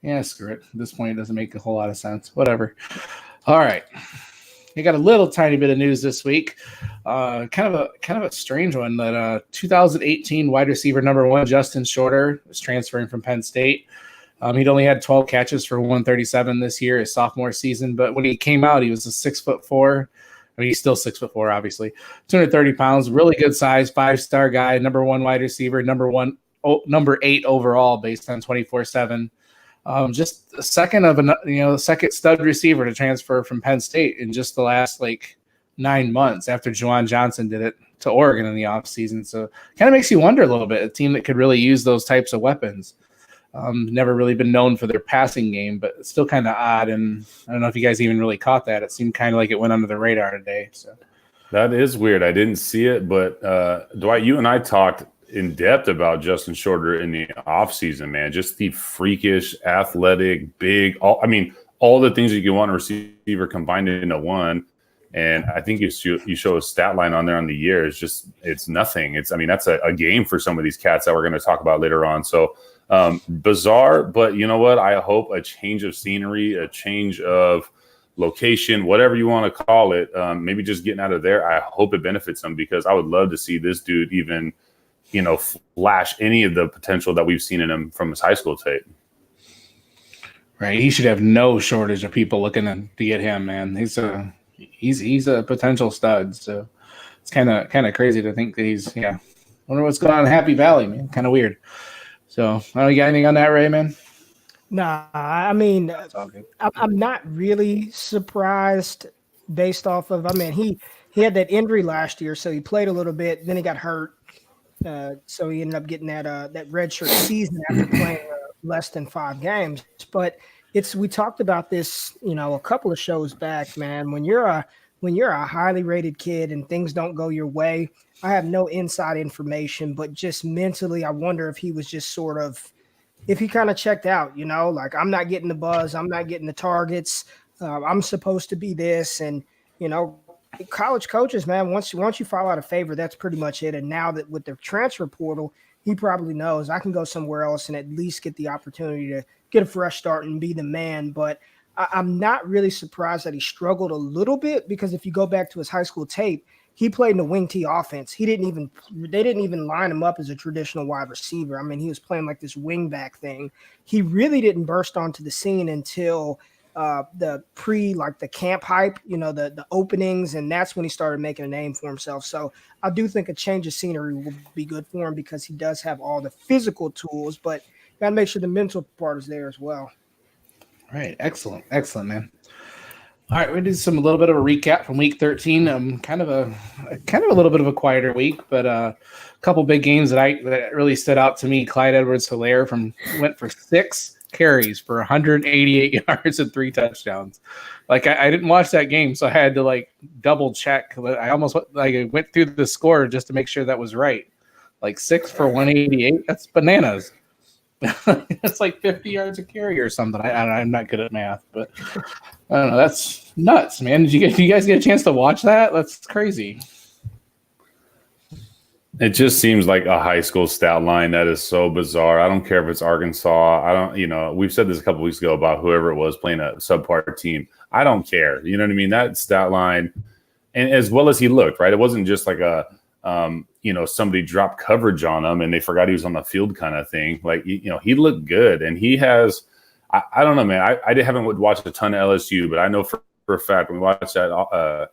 Yeah, screw it. At this point, it doesn't make a whole lot of sense. Whatever. All right. We got a little tiny bit of news this week. Kind of a strange one that 2018 wide receiver number one Justin Shorter was transferring from Penn State. He'd only had 12 catches for 137 this year, his sophomore season. But when he came out, he was a 6'4". I mean, he's still 6'4", obviously. 230 pounds, really good size, 5-star guy, number one wide receiver, number 8 overall based on 24/7. Just a second stud receiver to transfer from Penn State in just the last 9 months after Juwan Johnson did it to Oregon in the offseason. So kind of makes you wonder a little bit, a team that could really use those types of weapons. Never really been known for their passing game, but it's still kind of odd. And I don't know if you guys even really caught that. It seemed kind of like it went under the radar today. So that is weird. I didn't see it, but Dwight, you and I talked in depth about Justin Shorter in the offseason, man. Just the freakish, athletic, big, all the things you can want a receiver combined into one. And I think you show a stat line on there on the year. It's nothing. That's a game for some of these cats that we're going to talk about later on. So bizarre, but you know what? I hope a change of scenery, a change of location, whatever you want to call it, maybe just getting out of there. I hope it benefits him because I would love to see this dude even flash any of the potential that we've seen in him from his high school tape. Right. He should have no shortage of people looking to get him, man. He's a potential stud. So it's kind of crazy to think that wonder what's going on in Happy Valley, man. Kind of weird. So you got anything on that, Ray, man? Nah, I'm not really surprised based off of, he had that injury last year, so he played a little bit, then he got hurt. So he ended up getting that redshirt season after playing less than 5 games. But we talked about this, a couple of shows back, man. When you're a highly rated kid and things don't go your way, I have no inside information, but just mentally, I wonder if he was just if he kind of checked out, I'm not getting the buzz, I'm not getting the targets, I'm supposed to be this, and college coaches, man, once you fall out of favor, that's pretty much it. And now that with the transfer portal, he probably knows I can go somewhere else and at least get the opportunity to get a fresh start and be the man. But I'm not really surprised that he struggled a little bit because if you go back to his high school tape, he played in the wing T offense. They didn't even line him up as a traditional wide receiver. He was playing like this wing back thing. He really didn't burst onto the scene until the camp hype, the openings, and that's when he started making a name for himself. So I do think a change of scenery will be good for him because he does have all the physical tools, but you got to make sure the mental part is there as well. All right. Excellent, man. All right, we did a little bit of a recap from week 13. Kind of a little bit of a quieter week, but a couple big games that really stood out to me. Clyde Edwards-Helaire went for 6 carries for 188 yards and 3 touchdowns. I didn't watch that game, so I had to double check. I almost went through the score just to make sure that was right. 6 for 188. That's bananas. That's 50 yards a carry or something. I'm not good at math, but I don't know. That's nuts, man. Did you guys get a chance to watch that? That's crazy. It just seems like a high school stat line that is so bizarre. I don't care if it's Arkansas. We've said this a couple weeks ago about whoever it was playing a subpar team. I don't care. You know what I mean? That stat line, and as well as he looked, right? It wasn't just like a, somebody dropped coverage on him and they forgot he was on the field kind of thing. He looked good, and he has. I don't know, man. I haven't watched a ton of LSU, but I know for a fact when we watched that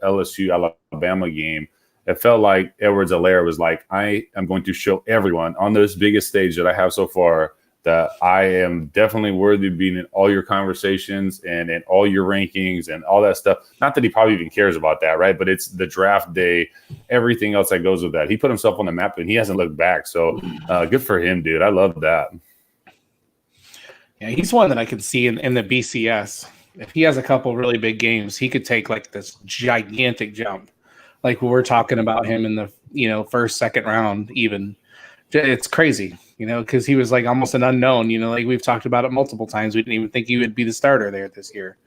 LSU Alabama game, it felt like Edwards-Helaire was like, I am going to show everyone on this biggest stage that I have so far that I am definitely worthy of being in all your conversations and in all your rankings and all that stuff. Not that he probably even cares about that, right? But it's the draft day, everything else that goes with that. He put himself on the map and he hasn't looked back. So good for him, dude. I love that. Yeah, he's one that I could see in the BCS. If he has a couple really big games, he could take this gigantic jump. When we're talking about him in the first, second round, even. It's crazy, because he was almost an unknown. We've talked about it multiple times. We didn't even think he would be the starter there this year,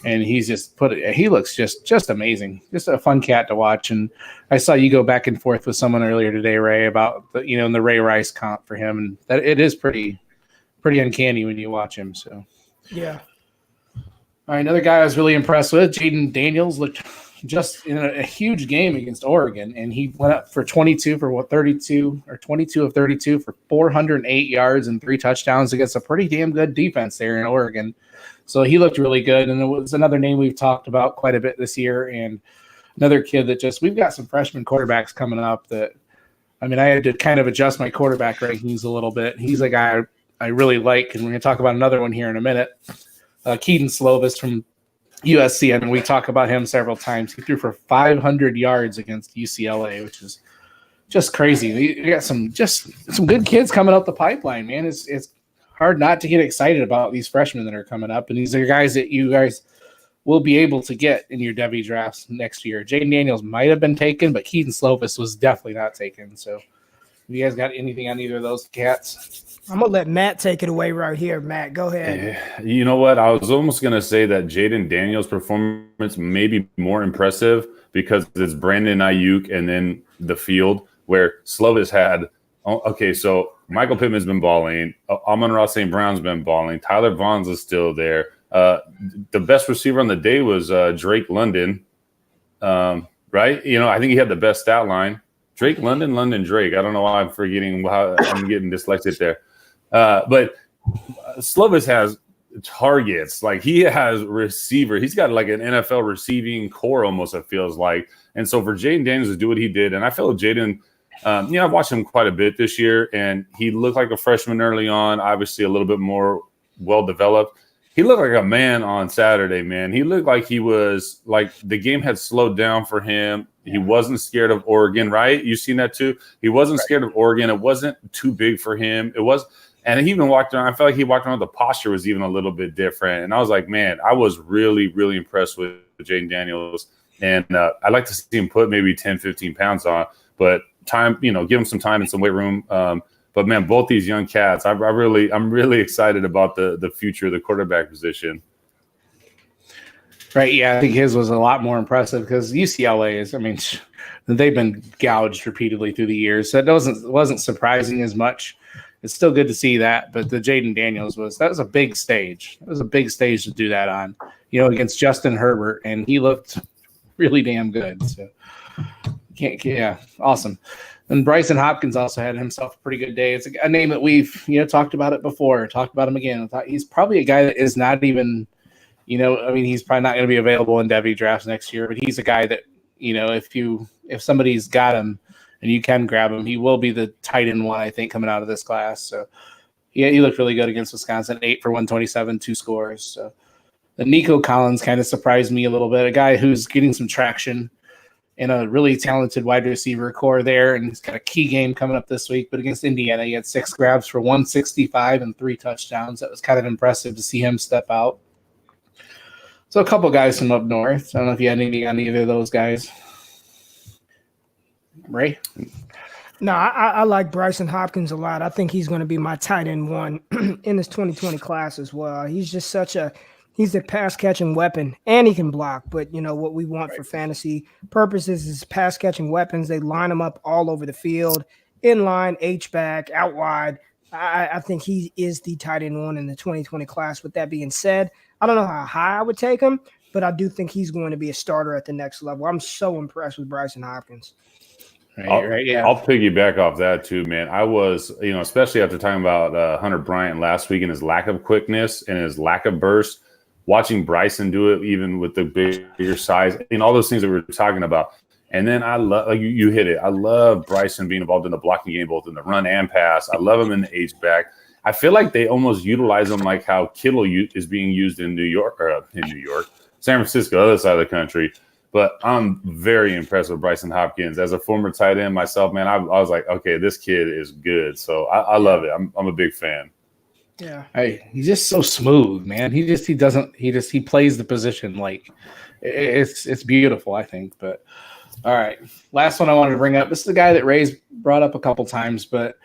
and he's just he looks just amazing, just a fun cat to watch. And I saw you go back and forth with someone earlier today, Ray, about the Ray Rice comp for him, and that it is pretty uncanny when you watch him. So Yeah. All right, another guy I was really impressed with, Jaden Daniels, looked just in a huge game against Oregon, and he went up for 22 for 32 or 22 of 32 for 408 yards and 3 touchdowns against a pretty damn good defense there in Oregon. So he looked really good, and it was another name we've talked about quite a bit this year, and another kid that we've got some freshman quarterbacks coming up that, I mean, I had to kind of adjust my quarterback rankings a little bit. He's a guy I really like, and we're going to talk about another one here in a minute. Keaton Slovis from USC, and we talk about him several times. He threw for 500 yards against UCLA, which is just crazy. You got some good kids coming up the pipeline, man. It's hard not to get excited about these freshmen that are coming up, and these are guys that you guys will be able to get in your Devy drafts next year. Jaden Daniels might have been taken, but Keaton Slovis was definitely not taken. So, have you guys got anything on either of those cats? I'm going to let Matt take it away right here. Matt, go ahead. You know what? I was almost going to say that Jaden Daniels' performance may be more impressive because it's Brandon Ayuk and then the field where Slovis had – okay, so Michael Pittman's been balling. Amon-Ra St. Brown's been balling. Tyler Vaughn's is still there. The best receiver on the day was Drake London, right? You know, I think he had the best stat line. Drake London Drake. I don't know why I'm forgetting how I'm getting dyslexic there. But Slovis has targets. Like, he has receiver. He's got like an NFL receiving core almost, it feels like. And so for Jaden Daniels to do what he did, and I feel Jaden, I've watched him quite a bit this year, and he looked like a freshman early on, obviously a little bit more well-developed. He looked like a man on Saturday, man. He looked like he was like the game had slowed down for him. He wasn't scared of Oregon, right? You've seen that too. He wasn't scared of Oregon. It wasn't too big for him. It was, and he even walked around. I felt like he walked around. The posture was even a little bit different. And I was like, man, I was really, really impressed with Jaden Daniels. And I'd like to see him put maybe 10, 15 pounds on, but time, give him some time and some weight room. But man, both these young cats, I'm really excited about the future of the quarterback position. Right, yeah, I think his was a lot more impressive because UCLA is, I mean, they've been gouged repeatedly through the years, so it wasn't surprising as much. It's still good to see that, but the Jaden Daniels was a big stage. It was a big stage to do that on, against Justin Herbert, and he looked really damn good. So, awesome. And Bryson Hopkins also had himself a pretty good day. It's a name that we've talked about it before, talked about him again. I thought he's probably a guy that is not even. He's probably not going to be available in Devy drafts next year, but he's a guy that, if somebody's got him and you can grab him, he will be the tight end one, I think, coming out of this class. So, yeah, he looked really good against Wisconsin, 8 for 127, 2 scores. So, the Nico Collins kind of surprised me a little bit, a guy who's getting some traction in a really talented wide receiver core there, and he's got a key game coming up this week. But against Indiana, he had 6 grabs for 165 and 3 touchdowns. That was kind of impressive to see him step out. So a couple guys from up north. I don't know if you had anything on either of those guys. Ray? No, I like Bryson Hopkins a lot. I think he's going to be my tight end one in this 2020 class as well. He's just he's a pass-catching weapon, and he can block. But, what we want for fantasy purposes is pass-catching weapons. They line them up all over the field, in line, H-back, out wide. I think he is the tight end one in the 2020 class. With that being said, I don't know how high I would take him, but I do think he's going to be a starter at the next level. I'm so impressed with Bryson Hopkins. Right, yeah. I'll piggyback off that too, man. I was, especially after talking about Hunter Bryant last week and his lack of quickness and his lack of burst, watching Bryson do it even with the bigger size and all those things that we were talking about. And then I love, like you hit it. I love Bryson being involved in the blocking game, both in the run and pass. I love him in the H-back. I feel like they almost utilize him like how Kittle is being used in San Francisco, other side of the country. But I'm very impressed with Bryson Hopkins. As a former tight end myself, man, I was like, okay, this kid is good. So I love it. I'm a big fan. Yeah. Hey, he's just so smooth, man. He plays the position like it's beautiful, I think. But all right, last one I wanted to bring up. This is a guy that Ray's brought up a couple times, but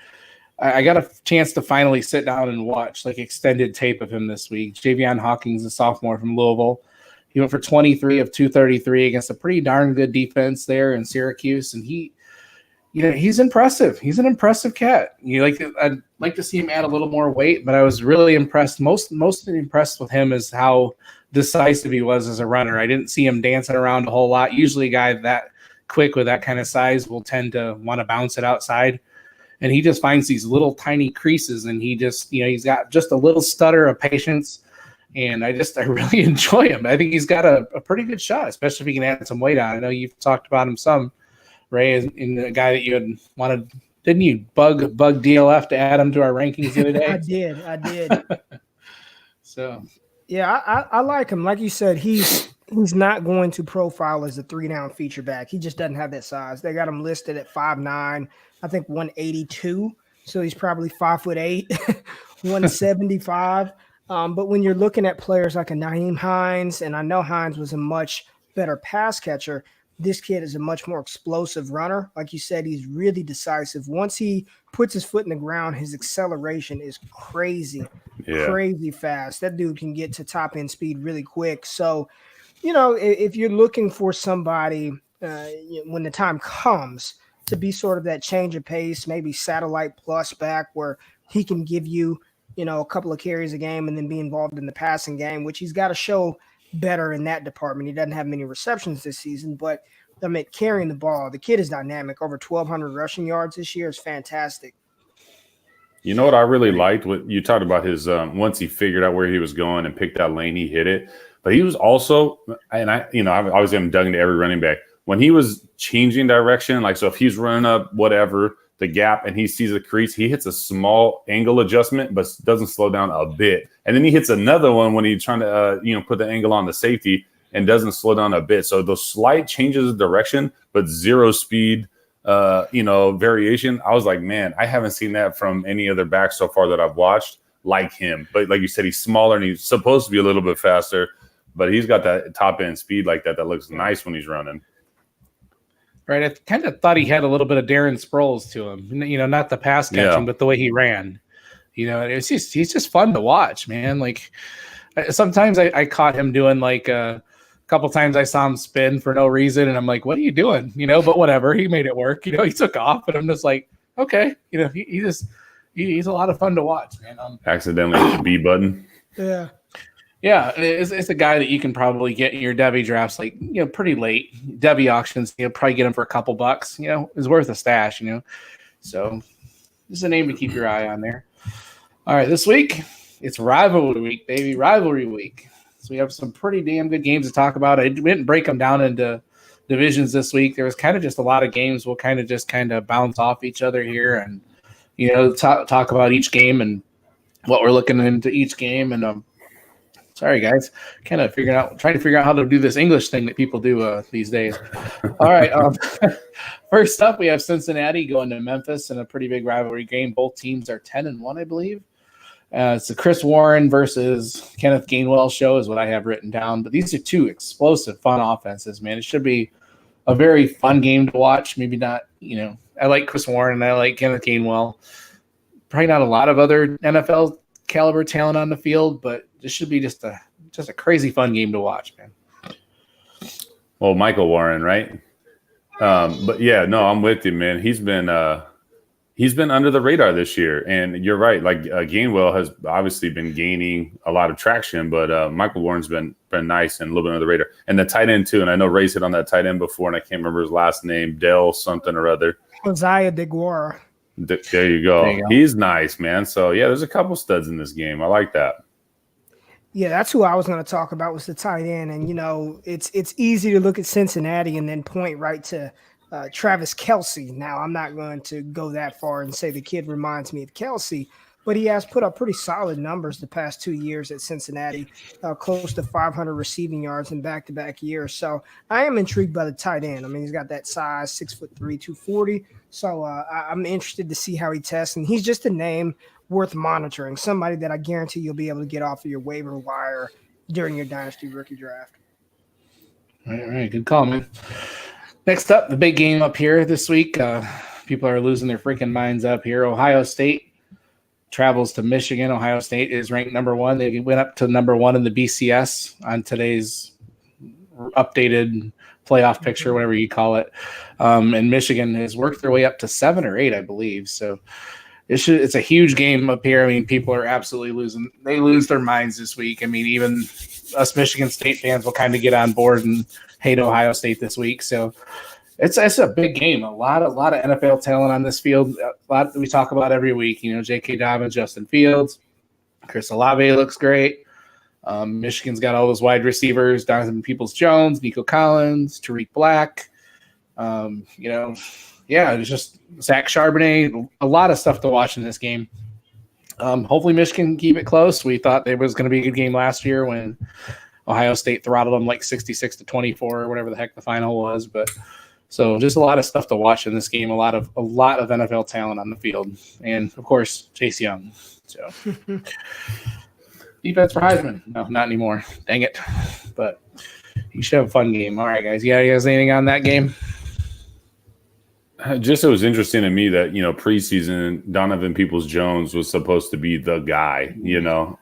I got a chance to finally sit down and watch like extended tape of him this week. Javion Hawkins, a sophomore from Louisville. He went for 23 of 233 against a pretty darn good defense there in Syracuse, and he he's impressive. He's an impressive cat. I'd like to see him add a little more weight, but I was really impressed. Most impressed with him is how decisive he was as a runner. I didn't see him dancing around a whole lot. Usually, a guy that quick with that kind of size will tend to want to bounce it outside, and he just finds these little tiny creases, and he just he's got just a little stutter of patience, and I really enjoy him. I think he's got a pretty good shot, especially if he can add some weight on. I know you've talked about him some, Ray, in the guy that you had wanted. Didn't you bug DLF to add him to our rankings the other day? I did. So yeah, I like him. Like you said, he's not going to profile as a 3-down feature back. He just doesn't have that size. They got him listed at 5'9", I think 182. So he's probably 5'8", 175. But when you're looking at players like a Naeem Hines, and I know Hines was a much better pass catcher, this kid is a much more explosive runner. Like you said, he's really decisive. Once he puts his foot in the ground, his acceleration is crazy fast. That dude can get to top end speed really quick. So, if you're looking for somebody when the time comes to be sort of that change of pace, maybe satellite plus back where he can give you, a couple of carries a game and then be involved in the passing game, which he's got to show better in that department. He doesn't have many receptions this season, but carrying the ball, the kid is dynamic. Over 1,200 rushing yards this year is fantastic. You know what I really liked? What you talked about his once he figured out where he was going and picked that lane, he hit it. But he was also, and I obviously I'm dug into every running back. When he was changing direction, like so if he's running up whatever the gap and he sees a crease, he hits a small angle adjustment, but doesn't slow down a bit. And then he hits another one when he's trying to put the angle on the safety and doesn't slow down a bit. So those slight changes of direction, but zero speed, variation. I was like, man, I haven't seen that from any other back so far that I've watched like him. But like you said, he's smaller and he's supposed to be a little bit faster, but he's got that top end speed like that looks nice when he's running. Right. I kind of thought he had a little bit of Darren Sproles to him, not the pass catching, but the way he ran. He's just fun to watch, man. Like sometimes I caught him doing like a couple times I saw him spin for no reason, and I'm like, what are you doing? But whatever. He made it work. He took off, but I'm just like, okay. He's a lot of fun to watch, man. Accidentally hit the B button. Yeah. Yeah, it's a guy that you can probably get in your Devy drafts, like pretty late. Devy auctions, probably get him for a couple bucks. Is worth a stash. So this is a name to keep your eye on there. All right, this week it's rivalry week, baby, rivalry week. So we have some pretty damn good games to talk about. I didn't break them down into divisions this week. There was kind of just a lot of games. We'll kind of bounce off each other here, and talk about each game and what we're looking into each game and. Sorry, guys. Trying to figure out how to do this English thing that people do these days. All right. First up, we have Cincinnati going to Memphis in a pretty big rivalry game. Both teams are 10-1, I believe. It's the Chris Warren versus Kenneth Gainwell show is what I have written down. But these are two explosive, fun offenses, man. It should be a very fun game to watch. Maybe not, I like Chris Warren and I like Kenneth Gainwell. Probably not a lot of other NFL caliber talent on the field, but this should be just a crazy fun game to watch, man. Well, Michael Warren, right? But yeah, no, I'm with you, man. He's been under the radar this year, and you're right. Like Gainwell has obviously been gaining a lot of traction, but Michael Warren's been nice and a little bit under the radar. And the tight end too. And I know Ray's hit on that tight end before, and I can't remember his last name, Dell something or other. Josiah DeGuara. There you go. He's nice, man. So yeah, there's a couple studs in this game. I like that. Yeah, that's who I was going to talk about was the tight end. And, it's easy to look at Cincinnati and then point right to Travis Kelce. Now, I'm not going to go that far and say the kid reminds me of Kelce, but he has put up pretty solid numbers the past 2 years at Cincinnati, close to 500 receiving yards in back-to-back years. So I am intrigued by the tight end. I mean, he's got that size, 6'3", 240. So I'm interested to see how he tests. And he's just a name worth monitoring, somebody that I guarantee you'll be able to get off of your waiver wire during your dynasty rookie draft. All right, good call, man. Next up, the big game up here this week. People are losing their freaking minds up here. Ohio State travels to Michigan. Ohio State is ranked number 1. They went up to number 1 in the BCS on today's updated playoff picture, whatever you call it. And Michigan has worked their way up to 7 or 8, I believe. So it's a huge game up here. I mean, people are absolutely losing. They lose their minds this week. I mean, even us Michigan State fans will kind of get on board and hate Ohio State this week. So it's a big game. A lot of NFL talent on this field. A lot that we talk about every week. You know, J.K. Dobbins, Justin Fields, Chris Olave looks great. Michigan's got all those wide receivers: Donovan Peoples-Jones, Nico Collins, Tariq Black. It's just Zach Charbonnet. A lot of stuff to watch in this game. Hopefully Michigan can keep it close. We thought it was going to be a good game last year when Ohio State throttled them like 66-24 or whatever the heck the final was. But so just a lot of stuff to watch in this game. A lot of NFL talent on the field, and of course Chase Young. So defense for Heisman? No, not anymore. Dang it! But you should have a fun game. All right, guys. You guys anything on that game? Just it was interesting to me that, preseason Donovan Peoples-Jones was supposed to be the guy,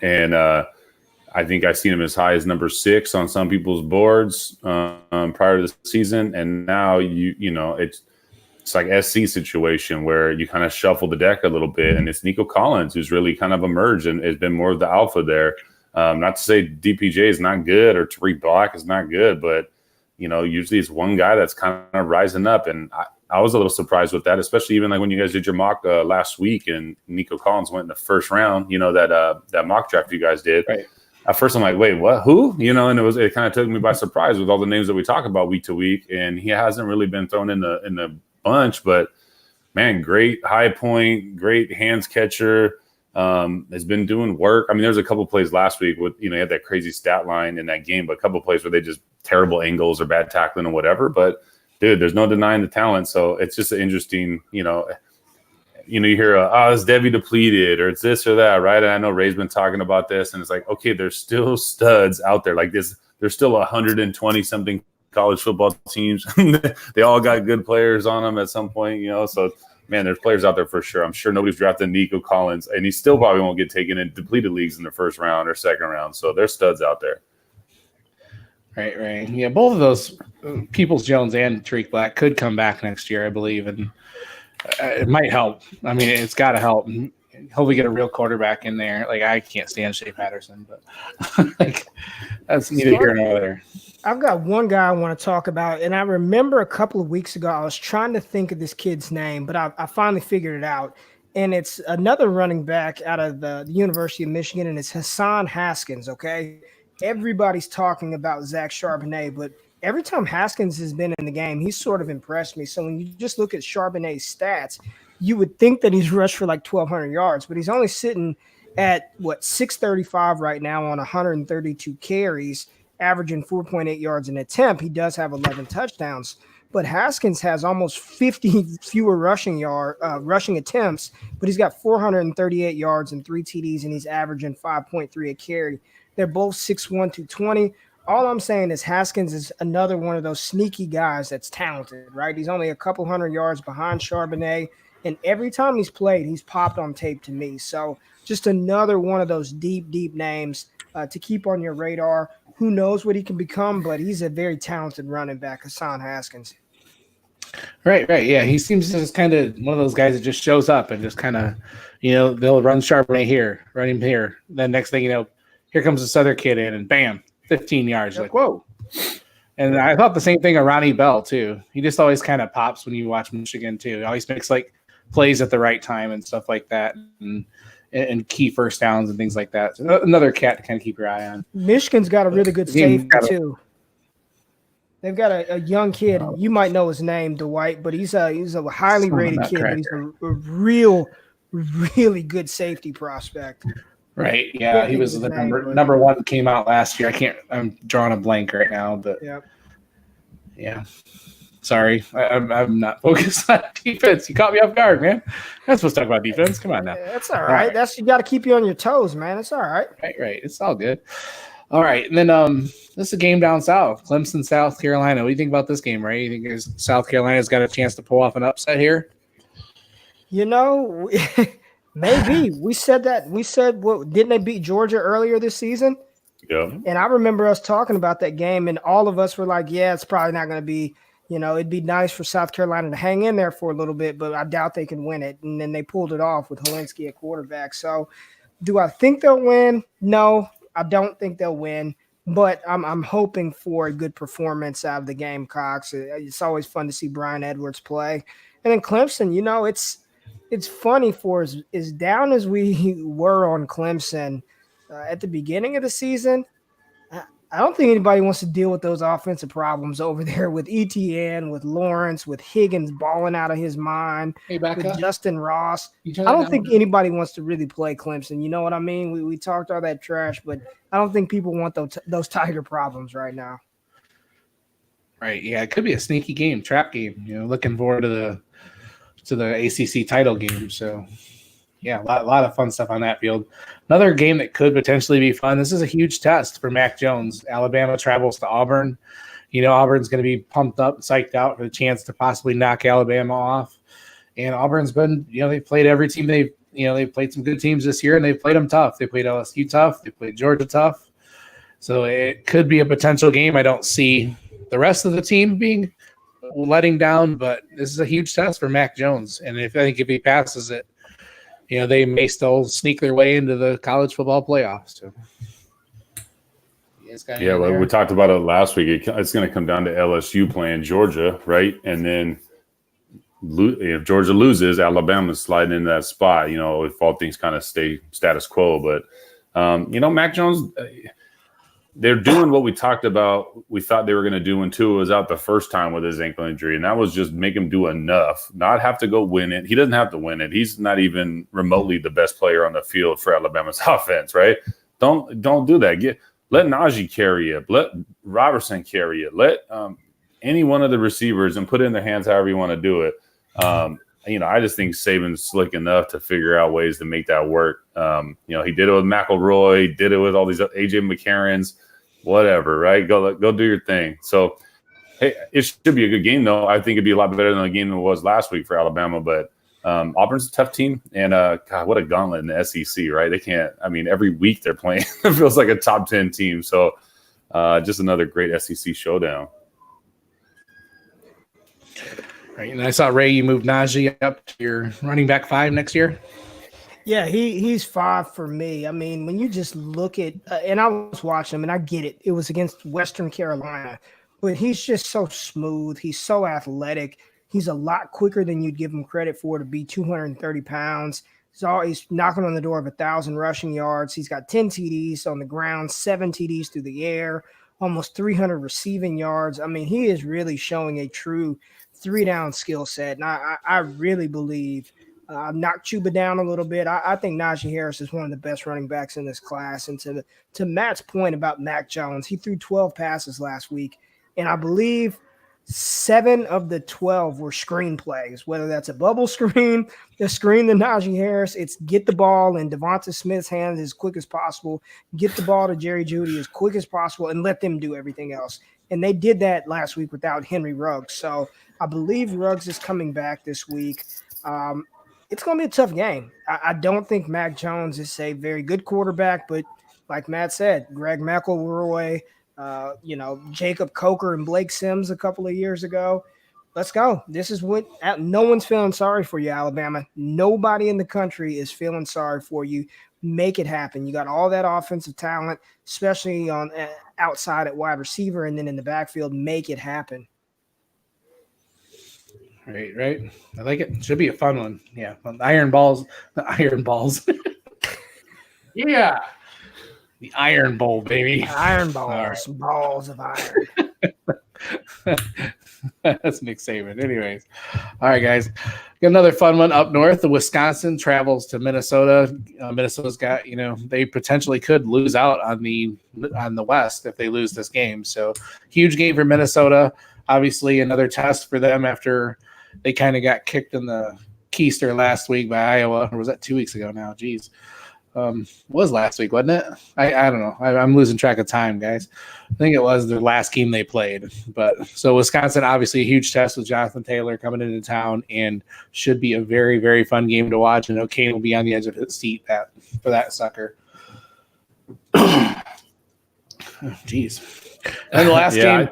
and I think I seen him as high as number 6 on some people's boards prior to the season, and now it's like SC situation where you kind of shuffle the deck a little bit, and it's Nico Collins who's really kind of emerged and has been more of the alpha there. Not to say DPJ is not good or Tariq Black is not good, but usually it's one guy that's kind of rising up, and I was a little surprised with that, especially even like when you guys did your mock last week and Nico Collins went in the first round, that mock draft you guys did. Right. At first I'm like, wait, what, who? And it kind of took me by surprise with all the names that we talk about week to week. And he hasn't really been thrown in the bunch, but man, great high point, great hands catcher, has been doing work. I mean, there's a couple plays last week with, he had that crazy stat line in that game, but a couple plays where they just terrible angles or bad tackling or whatever. But dude, there's no denying the talent. So it's just an interesting, you hear, is Devy depleted or it's this or that, right? And I know Ray's been talking about this, and it's like, okay, there's still studs out there like this. There's still 120 something college football teams. They all got good players on them at some point, So, man, there's players out there for sure. I'm sure nobody's drafted Nico Collins, and he still probably won't get taken in depleted leagues in the first round or second round. So there's studs out there. Right. Yeah, both of those, Peoples-Jones and Tariq Black, could come back next year, I believe, and it might help. I mean, it's got to help. Hopefully get a real quarterback in there. Like, I can't stand Shea Patterson, but that's neither here nor there. I've got one guy I want to talk about, and I remember a couple of weeks ago I was trying to think of this kid's name, but I finally figured it out. And it's another running back out of the University of Michigan, and it's Hassan Haskins, okay? Everybody's talking about Zach Charbonnet, but every time Haskins has been in the game, he's sort of impressed me. So when you just look at Charbonnet's stats, you would think that he's rushed for like 1,200 yards, but he's only sitting at, 635 right now on 132 carries, averaging 4.8 yards an attempt. He does have 11 touchdowns, but Haskins has almost 50 fewer rushing attempts, but he's got 438 yards and 3 TDs, and he's averaging 5.3 a carry. They're both 6'1", 220. All I'm saying is Haskins is another one of those sneaky guys that's talented, right? He's only a couple hundred yards behind Charbonnet, and every time he's played, he's popped on tape to me. So just another one of those deep, deep names to keep on your radar. Who knows what he can become, but he's a very talented running back, Hassan Haskins. Right. Yeah, he seems just kind of one of those guys that just shows up and just kind of, they'll run Charbonnet here, run him here. Then next thing you know, here comes this other kid in, and bam, 15 yards. Yep. Like, whoa. And I thought the same thing of Ronnie Bell, too. He just always kind of pops when you watch Michigan, too. He always makes, plays at the right time and stuff like that, and key first downs and things like that. So another cat to kind of keep your eye on. Michigan's got a really good safety, too. They've got a young kid. You might know his name, Dwight, but he's a highly rated kid. But he's a really good safety prospect. Right. Yeah, he was the number one came out last year. I'm drawing a blank right now, but yeah. Sorry, I'm not focused on defense. You caught me off guard, man. I'm not supposed to talk about defense. Come on now. That's all right. That's you got to keep you on your toes, man. It's all right. Right. It's all good. All right, and then this is a game down south, Clemson, South Carolina. What do you think about this game, Ray? You think South Carolina's got a chance to pull off an upset here? Maybe. We said that. We said, didn't they beat Georgia earlier this season? Yeah. And I remember us talking about that game, and all of us were like, yeah, it's probably not going to be, it'd be nice for South Carolina to hang in there for a little bit, but I doubt they can win it. And then they pulled it off with Helinski at quarterback. So do I think they'll win? No, I don't think they'll win, but I'm hoping for a good performance out of the Gamecocks. It's always fun to see Brian Edwards play. And then Clemson, it's funny for as down as we were on Clemson at the beginning of the season. I don't think anybody wants to deal with those offensive problems over there with ETN, with Lawrence, with Higgins balling out of his mind, with Justin Ross. I don't think anybody wants to really play Clemson. You know what I mean? We talked all that trash, but I don't think people want those Tiger problems right now. Right. Yeah, it could be a sneaky game, trap game. Looking forward to the ACC title game. So, yeah, a lot of fun stuff on that field. Another game that could potentially be fun. This is a huge test for Mac Jones. Alabama travels to Auburn. Auburn's going to be pumped up, psyched out for the chance to possibly knock Alabama off. And Auburn's been, they've played every team. They've played some good teams this year, and they've played them tough. They played LSU tough. They played Georgia tough. So it could be a potential game. I don't see the rest of the team being letting down, but this is a huge test for Mac Jones. And I think if he passes it, they may still sneak their way into the college football playoffs. So. Yeah, well, we talked about it last week. It's going to come down to LSU playing Georgia, right? And then if Georgia loses, Alabama's sliding into that spot, if all things kind of stay status quo. But, Mac Jones – they're doing what we talked about. We thought they were going to do when Tua was out the first time with his ankle injury, and that was just make him do enough, not have to go win it. He doesn't have to win it. He's not even remotely the best player on the field for Alabama's offense, right? Don't do that. Let Najee carry it. Let Robertson carry it. Let any one of the receivers and put it in their hands however you want to do it. I just think Saban's slick enough to figure out ways to make that work. He did it with McElroy, did it with all these AJ McCarrons, whatever, right? Go do your thing. So, hey, it should be a good game, though. I think it'd be a lot better than the game that was last week for Alabama. But Auburn's a tough team, and God, what a gauntlet in the SEC, right? They can't. Every week they're playing. It feels like a top 10 team. So, just another great SEC showdown. Right, and I saw, Ray, you moved Najee up to your running back 5 next year. Yeah, he's 5 for me. When you just look at and I was watching him, and I get it. It was against Western Carolina, but he's just so smooth. He's so athletic. He's a lot quicker than you'd give him credit for to be 230 pounds. He's knocking on the door of 1,000 rushing yards. He's got 10 TDs on the ground, 7 TDs through the air, almost 300 receiving yards. He is really showing a true 3-down skill set. And I really believe knocked Chuba down a little bit. I think Najee Harris is one of the best running backs in this class. And to Matt's point about Mac Jones, he threw 12 passes last week, and I believe 7 of the 12 were screen plays, whether that's a bubble screen, a screen to Najee Harris. It's get the ball in Devonta Smith's hands as quick as possible, get the ball to Jerry Jeudy as quick as possible, and let them do everything else. And they did that last week without Henry Ruggs. So I believe Ruggs is coming back this week. It's going to be a tough game. I don't think Mac Jones is a very good quarterback, but like Matt said, Greg McElroy, Jacob Coker and Blake Sims a couple of years ago. Let's go. This is what no one's feeling sorry for you, Alabama. Nobody in the country is feeling sorry for you. Make it happen. You got all that offensive talent, especially on outside at wide receiver and then in the backfield. Make it happen. Right. I like it. Should be a fun one. Yeah. The iron balls. Yeah. The Iron Bowl, baby. Iron balls. Right. Balls of iron. That's Nick Saban. Anyways. All right, guys. Got another fun one up north. The Wisconsin travels to Minnesota. Minnesota's got, they potentially could lose out on the West if they lose this game. So huge game for Minnesota. Obviously another test for them after they kind of got kicked in the keister last week by Iowa. Or was that 2 weeks ago now? Jeez. Was last week, wasn't it? I don't know. I'm losing track of time, guys. I think it was the last game they played. But so Wisconsin, obviously a huge test with Jonathan Taylor coming into town, and should be a very, very fun game to watch. And O'Kane will be on the edge of his seat for that sucker. Jeez. And the last game.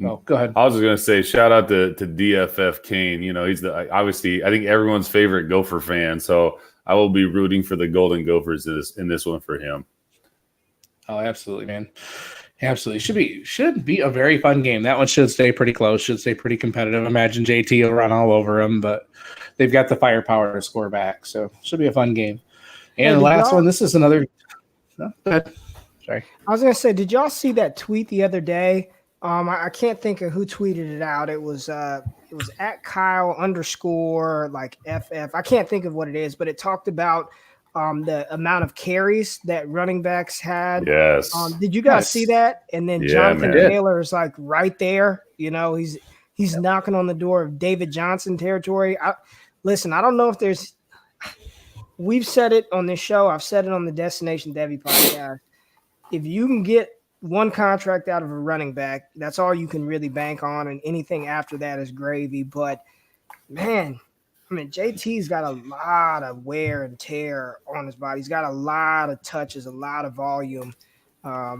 Oh, go ahead. I was just gonna say, shout out to DFF Kane. You know, he's obviously I think everyone's favorite Gopher fan. So I will be rooting for the Golden Gophers in this one for him. Oh, absolutely, man. Absolutely. Should be a very fun game. That one should stay pretty close, should stay pretty competitive. Imagine JT will run all over them, but they've got the firepower to score back. So should be a fun game. And the last one, this is another go ahead. Sorry. I was gonna say, did y'all see that tweet the other day? I can't think of who tweeted it out. It was at Kyle _ like FF. I can't think of what it is, but it talked about the amount of carries that running backs had. Yes. Did you guys see that? And then Jonathan Taylor is like right there. You know, he's knocking on the door of David Johnson territory. Listen, I don't know if there's. We've said it on this show. I've said it on the Destination Devy podcast. If you can get one contract out of a running back, that's all you can really bank on, and anything after that is gravy. But man, I mean, JT's got a lot of wear and tear on his body. He's got a lot of touches, a lot of volume. I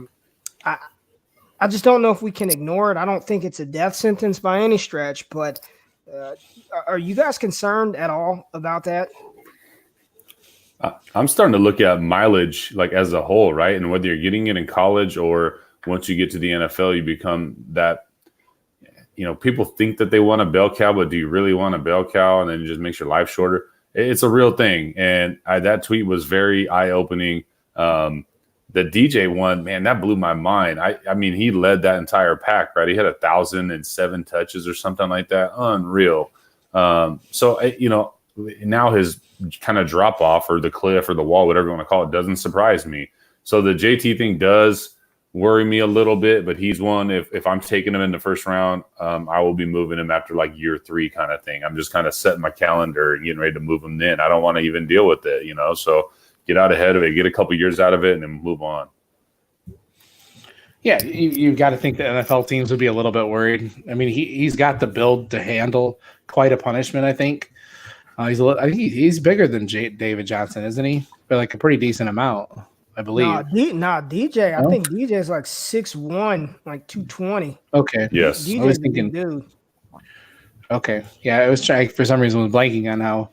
just don't know if we can ignore it. I don't think it's a death sentence by any stretch, but are you guys concerned at all about that? I'm starting to look at mileage like as a whole, right? And whether you're getting it in college or once you get to the NFL, you become that, you know, people think that they want a bell cow, but do you really want a bell cow? And then it just makes your life shorter. It's a real thing. And that tweet was very eye-opening. The DJ one, man, that blew my mind. I mean, he led that entire pack, right? He had 1,007 touches or something like that. Unreal. So, you know, now his kind of drop off or the cliff or the wall, whatever you want to call it, doesn't surprise me. So the JT thing does worry me a little bit, but he's one, if I'm taking him in the first round, I will be moving him after like year 3 kind of thing. I'm just kind of setting my calendar and getting ready to move him then. I don't want to even deal with it, you know, so get out ahead of it, get a couple years out of it and then move on. Yeah, you've got to think the NFL teams would be a little bit worried. I mean, he's got the build to handle quite a punishment, I think. I think he's bigger than David Johnson, isn't he? By like a pretty decent amount, I believe. DJ. I think DJ is like 6'1", like 220. Okay. Yes. DJ's I was thinking, dude. Okay. Yeah, I was trying for some reason was blanking on how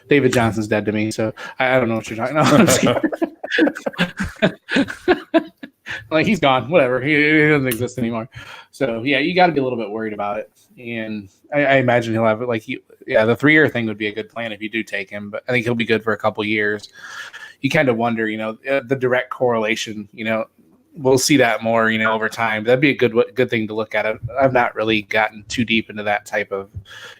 David Johnson's dead to me. So I don't know what you're talking about. Like he's gone. Whatever. He doesn't exist anymore. So yeah, you got to be a little bit worried about it. And I imagine he'll have the 3-year thing would be a good plan if you do take him, but I think he'll be good for a couple years. You kind of wonder, you know, the direct correlation, you know, we'll see that more, you know, over time. That'd be a good thing to look at. I've not really gotten too deep into that type of,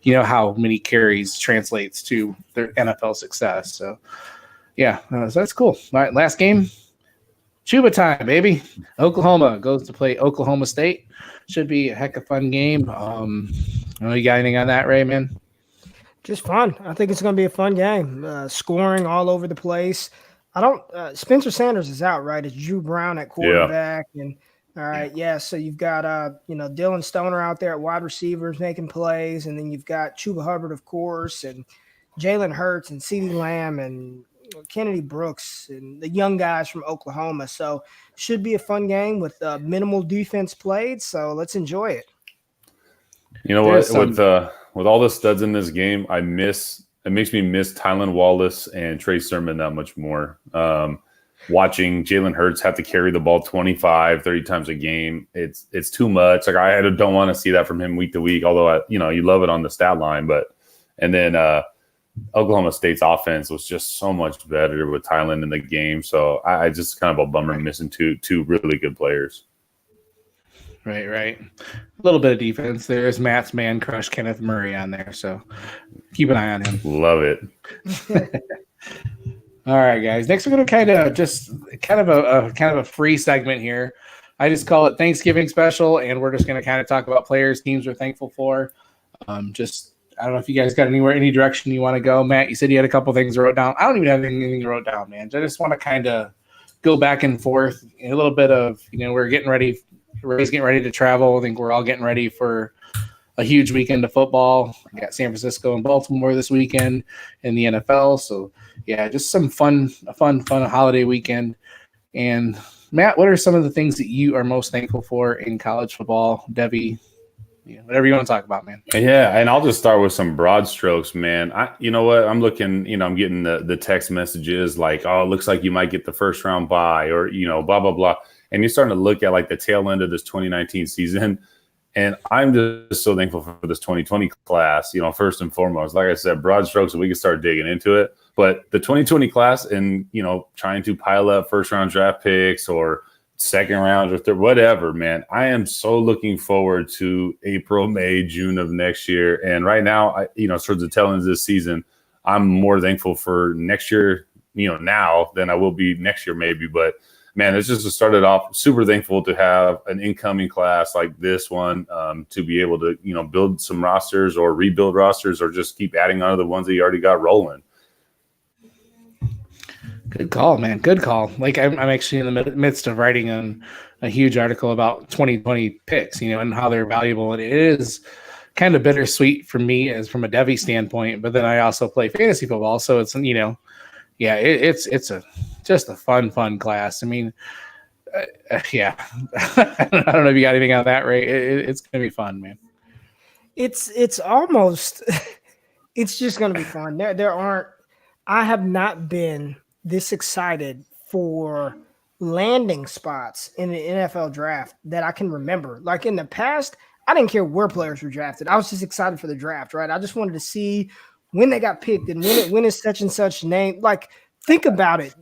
you know, how many carries translates to their NFL success. So yeah, so that's cool. All right, last game. Chuba time, baby. Oklahoma goes to play Oklahoma State. Should be a heck of a fun game. You got anything on that, Ray, man? Just fun. I think it's going to be a fun game. Scoring all over the place. Spencer Sanders is out, right? It's Drew Brown at quarterback. Yeah. And all right, yeah. So you've got Dylan Stoner out there at wide receivers making plays, and then you've got Chuba Hubbard, of course, and Jalen Hurts and CeeDee Lamb and Kennedy Brooks and the young guys from Oklahoma. So should be a fun game with minimal defense played. So let's enjoy it. You know what? With all the studs in this game, it makes me miss Tylan Wallace and Trey Sermon that much more. Watching Jalen Hurts have to carry the ball 25, 30 times a game, it's too much. Like I don't want to see that from him week to week, although you love it on the stat line. And then Oklahoma State's offense was just so much better with Tylan in the game. So I just kind of a bummer missing two really good players. Right. A little bit of defense. There's Matt's man crush Kenneth Murray on there, so keep an eye on him. Love it. All right, guys. Next, we're going to kind of a free segment here. I just call it Thanksgiving special, and we're just going to kind of talk about players, teams we're thankful for. I don't know if you guys got any direction you want to go. Matt, you said you had a couple things wrote down. I don't even have anything wrote down, man. I just want to kind of go back and forth. A little bit of, we're getting ready. Ray's getting ready to travel. I think we're all getting ready for a huge weekend of football. I got San Francisco and Baltimore this weekend in the NFL. So, yeah, just a fun holiday weekend. And Matt, what are some of the things that you are most thankful for in college football? Devy, whatever you want to talk about, man. Yeah, and I'll just start with some broad strokes, man. You know what? I'm looking, I'm getting the text messages like, oh, it looks like you might get the first round bye, or, blah, blah, blah. And you're starting to look at like the tail end of this 2019 season. And I'm just so thankful for this 2020 class, first and foremost. Like I said, broad strokes, so we can start digging into it. But the 2020 class and, trying to pile up first round draft picks or second round or third, whatever, man. I am so looking forward to April, May, June of next year. And right now, towards the tail end of this season, I'm more thankful for next year, now than I will be next year maybe. But man, it's just started off super thankful to have an incoming class like this one, to be able to, build some rosters or rebuild rosters or just keep adding on to the ones that you already got rolling. Good call, man. Good call. Like I'm actually in the midst of writing a huge article about 2020 picks, and how they're valuable. And it is kind of bittersweet for me as from a Devy standpoint, but then I also play fantasy football. So it's, it's just a fun class. I mean, yeah, I don't know if you got anything on that, Ray. It's going to be fun, man. It's almost, it's just going to be fun. I have not been this excited for landing spots in the NFL draft that I can remember. Like in the past, I didn't care where players were drafted. I was just excited for the draft, right? I just wanted to see when they got picked and when is such and such name. Like, think about it.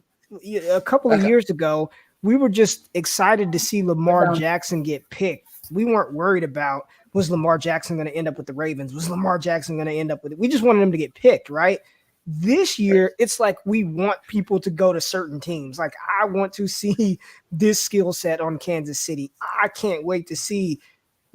A couple of years ago, we were just excited to see Lamar Jackson get picked. We weren't worried about, was Lamar Jackson going to end up with the Ravens? Was Lamar Jackson going to end up with it? We just wanted him to get picked, right? This year, it's like we want people to go to certain teams. Like, I want to see this skill set on Kansas City. I can't wait to see,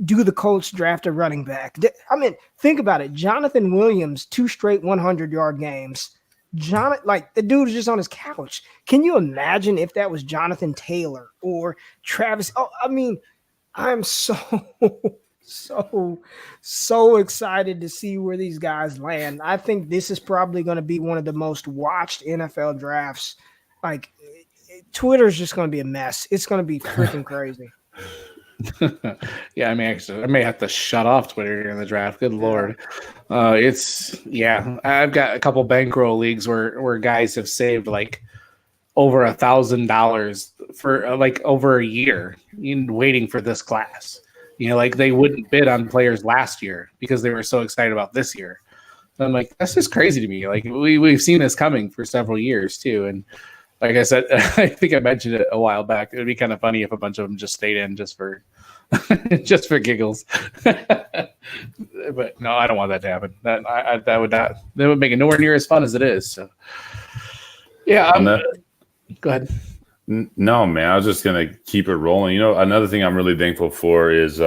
do the Colts draft a running back? I mean, think about it. Jonathan Williams, 2 straight 100-yard games. The dude is just on his couch. Can you imagine if that was Jonathan Taylor or Travis? Oh, I mean, I'm so excited to see where these guys land. I think this is probably going to be one of the most watched NFL drafts. Like, Twitter's just going to be a mess. It's going to be freaking crazy. Yeah, I may have to shut off Twitter during the draft. Good Lord. I've got a couple bankroll leagues where guys have saved like over $1,000 for like over a year waiting for this class. Like they wouldn't bid on players last year because they were so excited about this year. And I'm like, that's just crazy to me. Like we've seen this coming for several years too. And like I said, I think I mentioned it a while back. It would be kind of funny if a bunch of them just stayed in just for giggles. But no, I don't want that to happen. That would make it nowhere near as fun as it is. So yeah, go ahead. No, man, I was just going to keep it rolling. Another thing I'm really thankful for is,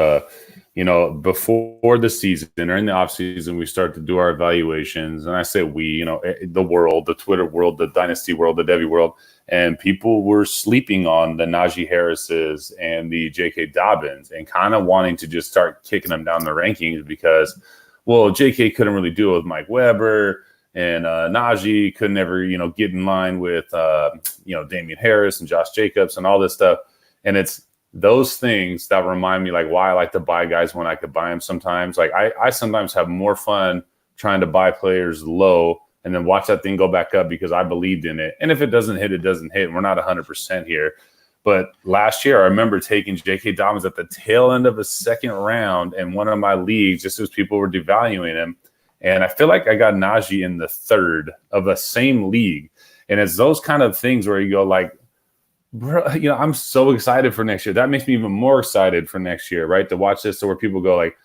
before the season or in the off season, we start to do our evaluations. And I say we, the world, the Twitter world, the Dynasty world, the Devy world, and people were sleeping on the Najee Harris's and the J.K. Dobbins and kind of wanting to just start kicking them down the rankings because, well, J.K. couldn't really do it with Mike Weber. And Najee could never, get in line with, Damian Harris and Josh Jacobs and all this stuff. And it's those things that remind me like why I like to buy guys when I could buy them sometimes. Like I sometimes have more fun trying to buy players low and then watch that thing go back up because I believed in it. And if it doesn't hit, it doesn't hit. We're not 100% here. But last year, I remember taking J.K. Dobbins at the tail end of a second round in one of my leagues just as people were devaluing him. And I feel like I got Najee in the third of the same league. And it's those kind of things where you go like, bro, I'm so excited for next year. That makes me even more excited for next year, right? To watch this, so where people go like,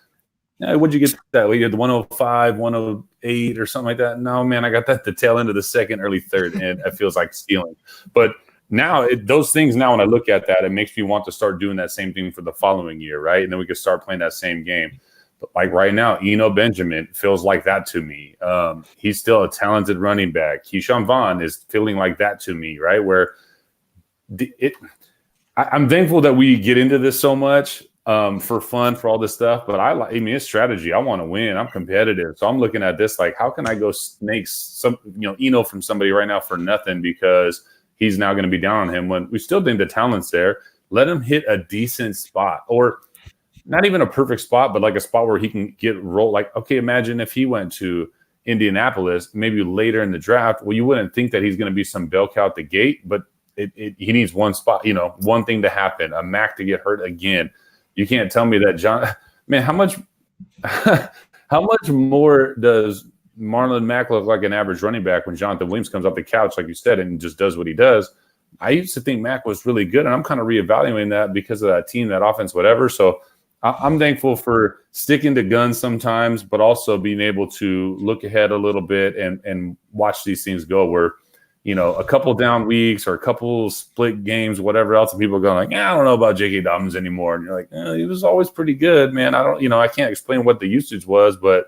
hey, what'd you get that? Well, you had the 105, 108 or something like that. No, man, I got that at the tail end of the second, early third, and it feels like stealing. But now those things now when I look at that, it makes me want to start doing that same thing for the following year, right? And then we can start playing that same game. But like right now, Eno Benjamin feels like that to me. He's still a talented running back. Keyshawn Vaughn is feeling like that to me, right? Where I'm thankful that we get into this so much for fun, for all this stuff. But I mean, it's strategy. I want to win. I'm competitive. So I'm looking at this like, how can I go snake Eno from somebody right now for nothing because he's now going to be down on him when we still think the talent's there. Let him hit a decent spot, or not even a perfect spot, but like a spot where he can get rolled. Like, okay, imagine if he went to Indianapolis, maybe later in the draft. Well, you wouldn't think that he's going to be some bell cow at the gate, but he needs one spot, one thing to happen, a Mac to get hurt again. You can't tell me that how much more does Marlon Mack look like an average running back when Jonathan Williams comes off the couch, like you said, and just does what he does? I used to think Mack was really good, and I'm kind of reevaluating that because of that team, that offense, whatever. So I'm thankful for sticking to guns sometimes, but also being able to look ahead a little bit and watch these things go where, a couple down weeks or a couple split games, whatever else, and people are going like, I don't know about J.K. Dobbins anymore. And you're like, he was always pretty good, man. I can't explain what the usage was, but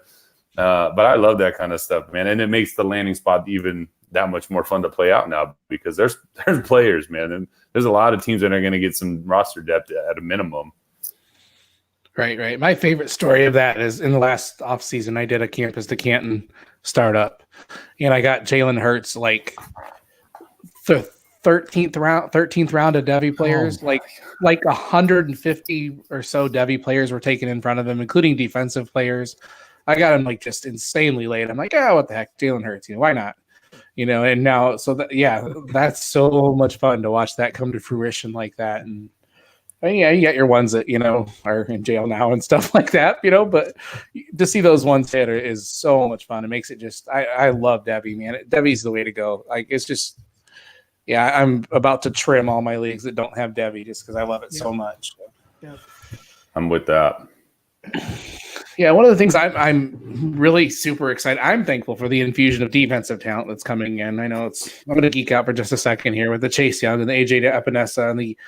I love that kind of stuff, man. And it makes the landing spot even that much more fun to play out now because there's players, man. And there's a lot of teams that are going to get some roster depth at a minimum. Right. My favorite story of that is in the last offseason, I did a Campus to Canton startup, and I got Jalen Hurts like the 13th round of Devy players. Like 150 or so Devy players were taken in front of him, including defensive players. I got him like just insanely late. I'm like, what the heck, Jalen Hurts? Why not? And now, that's so much fun to watch that come to fruition like that. And you got your ones that, are in jail now and stuff like that, but to see those ones hit is so much fun. It makes it just, I love Devy, man. Devy's the way to go. Like, it's just, I'm about to trim all my leagues that don't have Devy just because I love it so much. Yeah. I'm with that. Yeah, one of the things I'm really super excited. I'm thankful for the infusion of defensive talent that's coming in. I know I'm going to geek out for just a second here with the Chase Young and the AJ Epinesa and the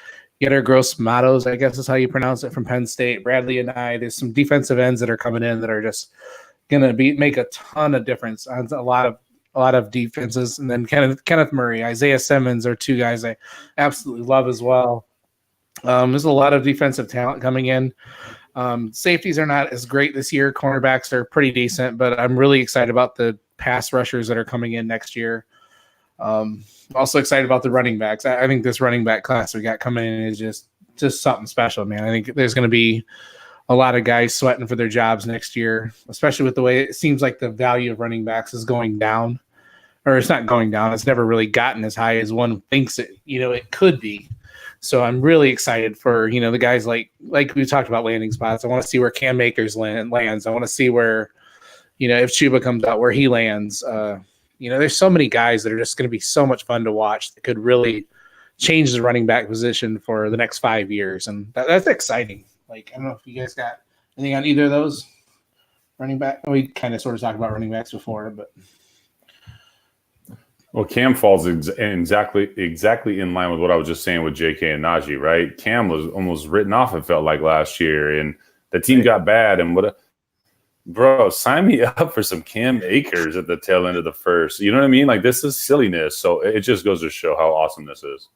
Yetter Gross Matos, I guess is how you pronounce it, from Penn State. Bradley and I. There's some defensive ends that are coming in that are just going to make a ton of difference on a lot of defenses. And then Kenneth Murray, Isaiah Simmons are two guys I absolutely love as well. There's a lot of defensive talent coming in. Safeties are not as great this year. Cornerbacks are pretty decent, but I'm really excited about the pass rushers that are coming in next year. Also excited about the running backs. I think this running back class we got coming in is just something special, man. I think there's going to be a lot of guys sweating for their jobs next year, especially with the way it seems like the value of running backs is going down. Or it's not going down. It's never really gotten as high as one thinks it could be. So I'm really excited for, the guys like we talked about landing spots. I want to see where Cam Akers lands. I want to see where, if Chuba comes out, where he lands. There's so many guys that are just going to be so much fun to watch that could really change the running back position for the next 5 years. And that's exciting. Like, I don't know if you guys got anything on either of those running back. We kind of sort of talked about running backs before, but. Well, Cam falls exactly in line with what I was just saying with JK and Najee, right? Cam was almost written off, it felt like, last year, and the team got bad. And bro, sign me up for some Cam Akers at the tail end of the first. You know what I mean? Like, this is silliness. So it just goes to show how awesome this is.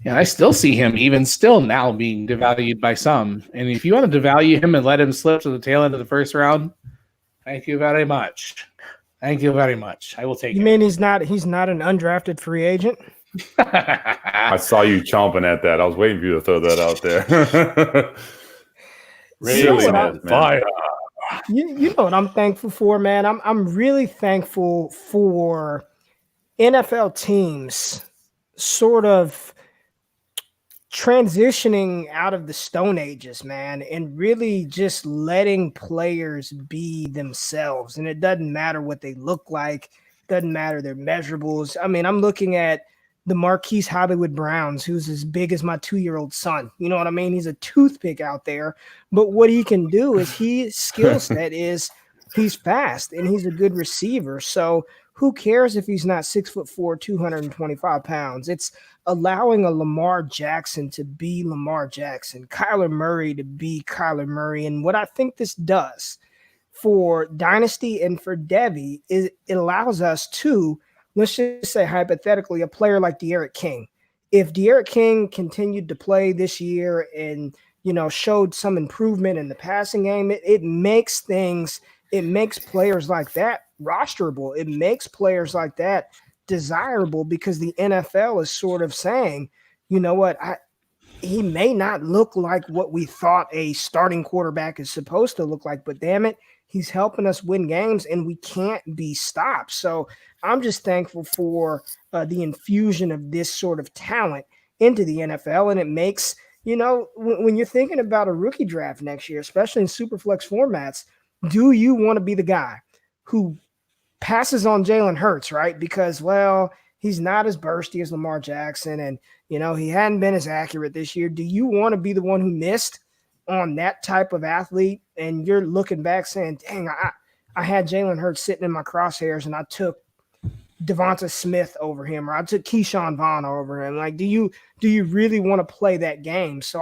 Yeah, I still see him even still now being devalued by some. And if you want to devalue him and let him slip to the tail end of the first round, thank you very much. Thank you very much. I will take it. You mean he's not an undrafted free agent? I saw you chomping at that. I was waiting for you to throw that out there. Really, fire. You know what I'm thankful for, man? I'm really thankful for NFL teams sort of transitioning out of the Stone Ages, man, and really just letting players be themselves. And it doesn't matter what they look like, doesn't matter their measurables. I mean, I'm looking at the Marquise Hollywood Browns, who's as big as my 2-year-old son. You know what I mean? He's a toothpick out there. But what he can do is his skill set is he's fast and he's a good receiver. So who cares if he's not 6'4", 225 pounds? It's allowing a Lamar Jackson to be Lamar Jackson, Kyler Murray to be Kyler Murray. And what I think this does for Dynasty and for Devy is it allows us to, let's just say hypothetically, a player like De'Aaron King. If De'Aaron King continued to play this year and, showed some improvement in the passing game, it makes players like that rosterable. It makes players like that desirable because the NFL is sort of saying, you know what, he may not look like what we thought a starting quarterback is supposed to look like, but damn it, he's helping us win games and we can't be stopped. So I'm just thankful for the infusion of this sort of talent into the NFL. And it makes, when you're thinking about a rookie draft next year, especially in super flex formats, do you want to be the guy who passes on Jalen Hurts, right? Because, well, he's not as bursty as Lamar Jackson and, he hadn't been as accurate this year. Do you want to be the one who missed on that type of athlete? And you're looking back saying, dang, I had Jalen Hurts sitting in my crosshairs and I took Devonta Smith over him, or I took Keyshawn Vaughn over him. Like, do you really want to play that game? So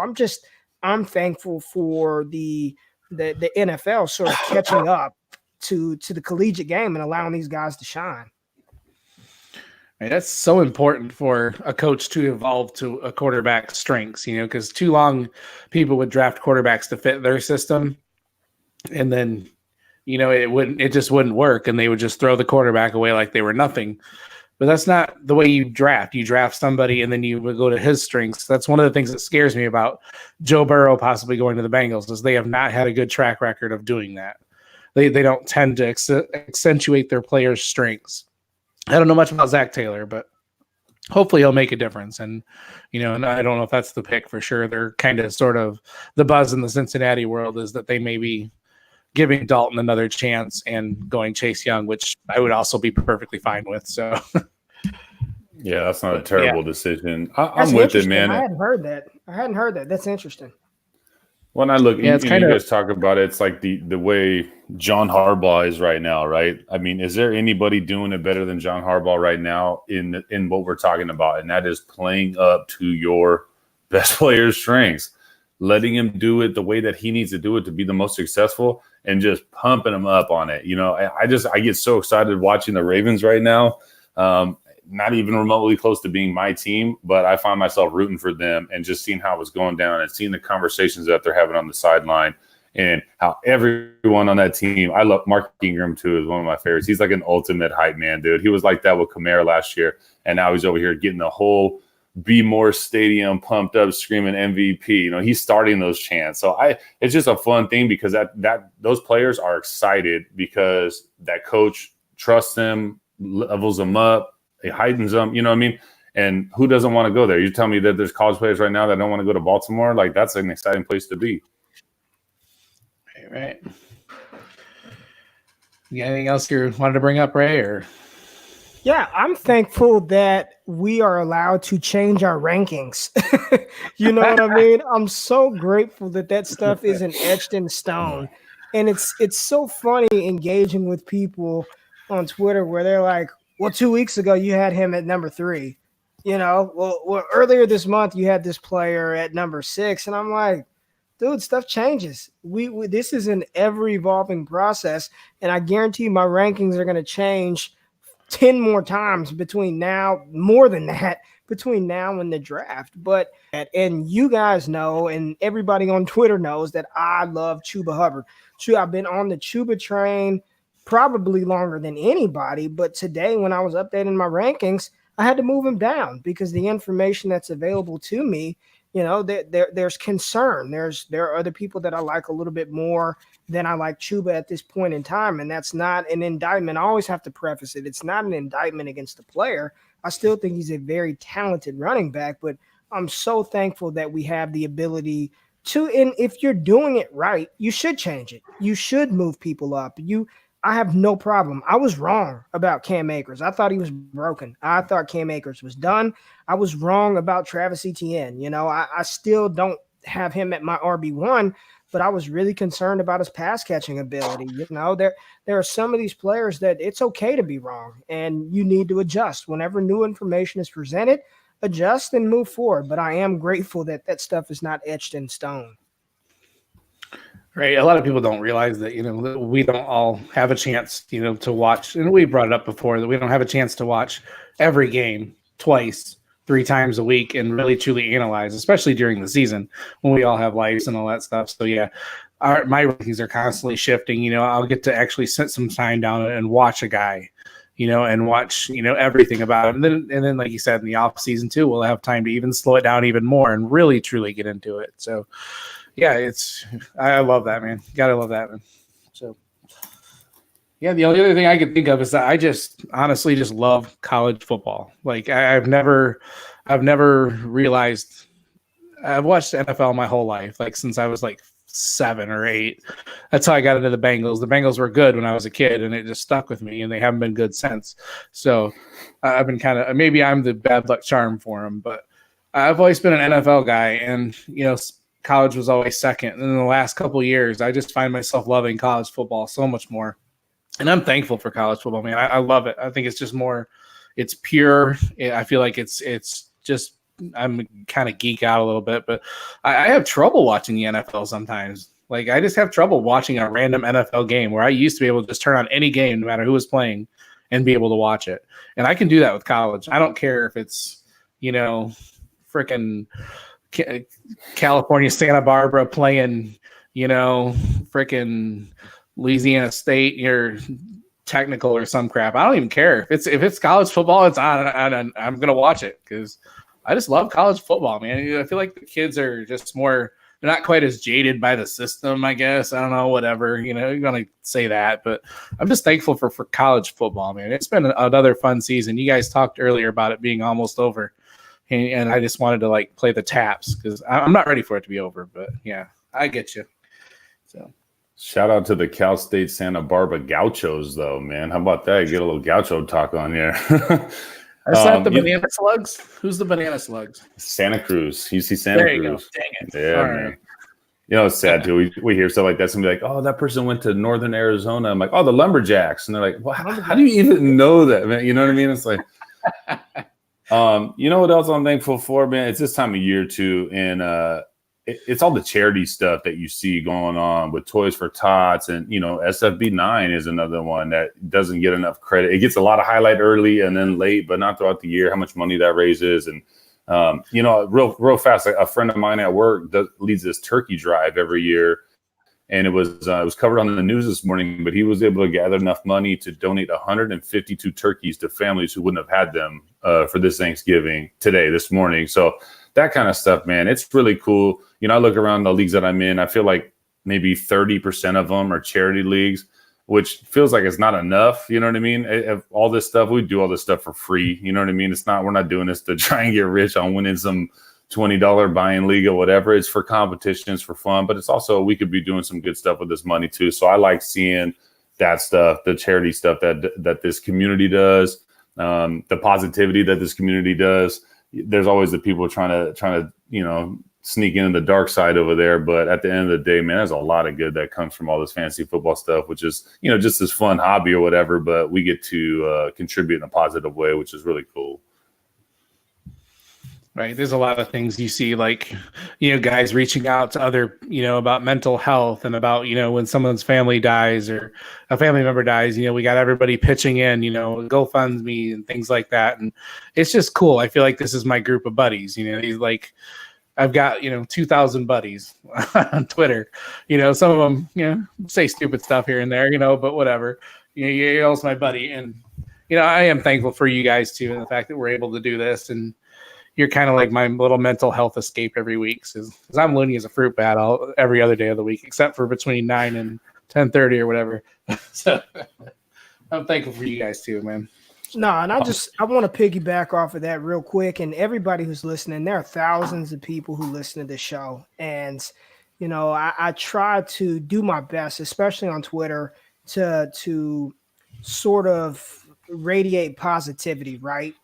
I'm thankful for the NFL sort of catching up to the collegiate game and allowing these guys to shine. That's so important for a coach to evolve to a quarterback's strengths, because too long people would draft quarterbacks to fit their system, and then, it just wouldn't work, and they would just throw the quarterback away like they were nothing. But that's not the way you draft. You draft somebody, and then you would go to his strengths. That's one of the things that scares me about Joe Burrow possibly going to the Bengals, is they have not had a good track record of doing that. They don't tend to accentuate their players' strengths. I don't know much about Zach Taylor, but hopefully he'll make a difference. And, and I don't know if that's the pick for sure. They're kind of sort of the buzz in the Cincinnati world is that they may be giving Dalton another chance and going Chase Young, which I would also be perfectly fine with. So, yeah, that's not a terrible decision. I'm with it, man. I hadn't heard that. That's interesting. When I look, you guys talk about it, it's like the way John Harbaugh is right now, right? I mean, is there anybody doing it better than John Harbaugh right now in what we're talking about? And that is playing up to your best player's strengths, letting him do it the way that he needs to do it to be the most successful, and just pumping him up on it. I get so excited watching the Ravens right now. Not even remotely close to being my team, but I find myself rooting for them and just seeing how it's going down and seeing the conversations that they're having on the sideline and how everyone on that team, I love Mark Ingram too, is one of my favorites. He's like an ultimate hype man, dude. He was like that with Kamara last year, and now he's over here getting the whole Be More Stadium pumped up, screaming MVP. He's starting those chants. So it's just a fun thing because that those players are excited because that coach trusts them, levels them up. He heightens them, you know what I mean? And who doesn't want to go there? You tell me that there's college players right now that don't want to go to Baltimore? Like, that's an exciting place to be. Right. You got anything else you wanted to bring up, Ray? Or? Yeah, I'm thankful that we are allowed to change our rankings. You know what I mean? I'm so grateful that stuff isn't etched in stone. And it's so funny engaging with people on Twitter where they're like, well, 2 weeks ago, you had him at number 3. Well, earlier this month, you had this player at number 6. And I'm like, dude, stuff changes. This is an ever-evolving process. And I guarantee my rankings are going to change 10 more times between now, more than that, between now and the draft. And you guys know, and everybody on Twitter knows that I love Chuba Hubbard. I've been on the Chuba train probably longer than anybody, but today when I was updating my rankings, I had to move him down because the information that's available to me, there's concern. There are other people that I like a little bit more than I like Chuba at this point in time, and that's not an indictment. I always have to preface it. It's not an indictment against the player. I still think he's a very talented running back, but I'm so thankful that we have the ability to, and if you're doing it right, you should change it. You should move people up. I have no problem. I was wrong about Cam Akers. I thought he was broken. I thought Cam Akers was done. I was wrong about Travis Etienne. I still don't have him at my RB1, but I was really concerned about his pass catching ability. There are some of these players that it's okay to be wrong, and you need to adjust. Whenever new information is presented, adjust and move forward. But I am grateful that stuff is not etched in stone. Right. A lot of people don't realize that, we don't all have a chance, to watch. And we brought it up before that we don't have a chance to watch every game twice, 3 times a week and really truly analyze, especially during the season when we all have lives and all that stuff. So, yeah, my rankings are constantly shifting. I'll get to actually sit some time down and watch a guy, and watch, everything about it. And then, like you said, in the off season too, we'll have time to even slow it down even more and really truly get into it. So yeah, I love that, man. Gotta love that, man. So yeah, the only other thing I could think of is that I just honestly just love college football. Like I've never realized I've watched NFL my whole life, like since I was like 7 or 8. That's how I got into the Bengals. The Bengals were good when I was a kid, and it just stuck with me, and they haven't been good since. So I've been maybe I'm the bad luck charm for them, but I've always been an NFL guy, and college was always second. And in the last couple of years, I just find myself loving college football so much more. And I'm thankful for college football, man. I love it. I think it's just more, it's pure. I feel like it's just, I'm kind of geek out a little bit, but I have trouble watching the NFL sometimes. Like I just have trouble watching a random NFL game where I used to be able to just turn on any game, no matter who was playing, and be able to watch it. And I can do that with college. I don't care if it's, freaking California, Santa Barbara playing, freaking Louisiana State, you're technical or some crap. I don't even care if it's college football. It's on, and I'm gonna watch it because I just love college football, man. I feel like the kids are just more. They're not quite as jaded by the system, I guess. I don't know, whatever. You're gonna say that, but I'm just thankful for college football, man. It's been another fun season. You guys talked earlier about it being almost over, and I just wanted to play the taps because I'm not ready for it to be over. But yeah, I get you. So. Shout out to the Cal State Santa Barbara Gauchos, though, man. How about that? Get a little Gaucho talk on here. That's not the Banana Slugs? Who's the Banana Slugs? Santa Cruz. You see Santa there you Cruz. Go. Dang it. Yeah, all man. Right. It's sad, too. We hear stuff like that. Somebody like, oh, that person went to Northern Arizona. I'm like, oh, the Lumberjacks. And they're like, well, how do you even know that, man? You know what I mean? It's like, you know what else I'm thankful for, man? It's this time of year, too. And, it's all the charity stuff that you see going on with Toys for Tots, and SFB9 is another one that doesn't get enough credit. It gets a lot of highlight early and then late, but not throughout the year. How much money that raises, and real fast. A friend of mine at work leads this turkey drive every year, and it was covered on the news this morning. But he was able to gather enough money to donate 152 turkeys to families who wouldn't have had them for this Thanksgiving this morning. So. That kind of stuff, man, it's really cool. I look around the leagues that I'm in. I feel like maybe 30% of them are charity leagues, which feels like it's not enough. You know what I mean? All this stuff, we do all this stuff for free. You know what I mean? We're not doing this to try and get rich on winning some $20 buy-in league or whatever. It's for competitions, for fun, but it's also, we could be doing some good stuff with this money too. So I like seeing that stuff, the charity stuff that this community does, the positivity that this community does. There's always the people trying to sneak into the dark side over there, but at the end of the day, man, there's a lot of good that comes from all this fantasy football stuff, which is just this fun hobby or whatever. But we get to contribute in a positive way, which is really cool. Right. There's a lot of things you see, like, guys reaching out to other, about mental health and about, when someone's family dies or a family member dies, we got everybody pitching in, GoFundMe and things like that. And it's just cool. I feel like this is my group of buddies, these I've got, 2,000 buddies on Twitter, some of them, say stupid stuff here and there, but whatever, you're also my buddy. And, I am thankful for you guys too. And the fact that we're able to do this, and you're kind of like my little mental health escape every week, because I'm loony as a fruit bat every other day of the week, except for between 9 and 10:30 or whatever. So I'm thankful for you guys too, man. No, and I want to piggyback off of that real quick. And everybody who's listening, there are thousands of people who listen to this show. And, I try to do my best, especially on Twitter, to sort of radiate positivity, right?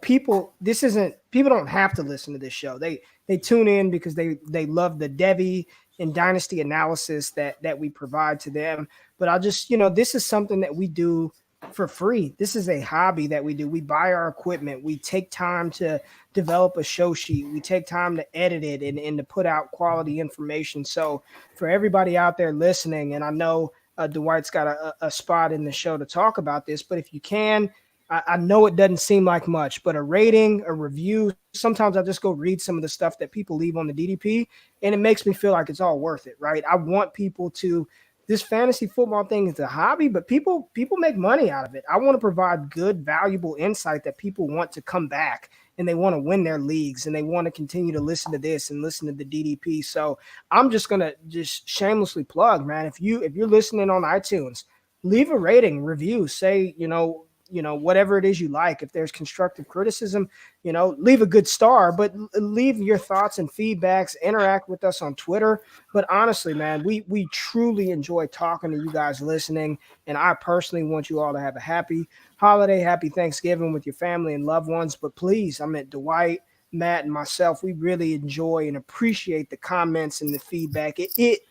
People don't have to listen to this show. They tune in because they love the Devy and dynasty analysis that we provide to them. But I just, this is something that we do for free. This is a hobby that we do. We buy our equipment. We take time to develop a show sheet. We take time to edit it and to put out quality information. So for everybody out there listening, and I know Dwight's got a spot in the show to talk about this, but if you can, I know it doesn't seem like much, but a rating, a review, sometimes I just go read some of the stuff that people leave on the DDP, and it makes me feel like it's all worth it, right? I want people to this fantasy football thing is a hobby, but people make money out of it. I want to provide good, valuable insight that people want to come back and they want to win their leagues and they want to continue to listen to this and listen to the DDP. So I'm just gonna just shamelessly plug, man. If you're listening on iTunes, leave a rating, review, say, whatever it is you like. If there's constructive criticism, leave a good star, but leave your thoughts and feedbacks, interact with us on Twitter. But honestly, man, we truly enjoy talking to you guys listening. And I personally want you all to have a happy holiday, happy Thanksgiving with your family and loved ones. But please, Dwight, Matt, and myself, we really enjoy and appreciate the comments and the feedback. It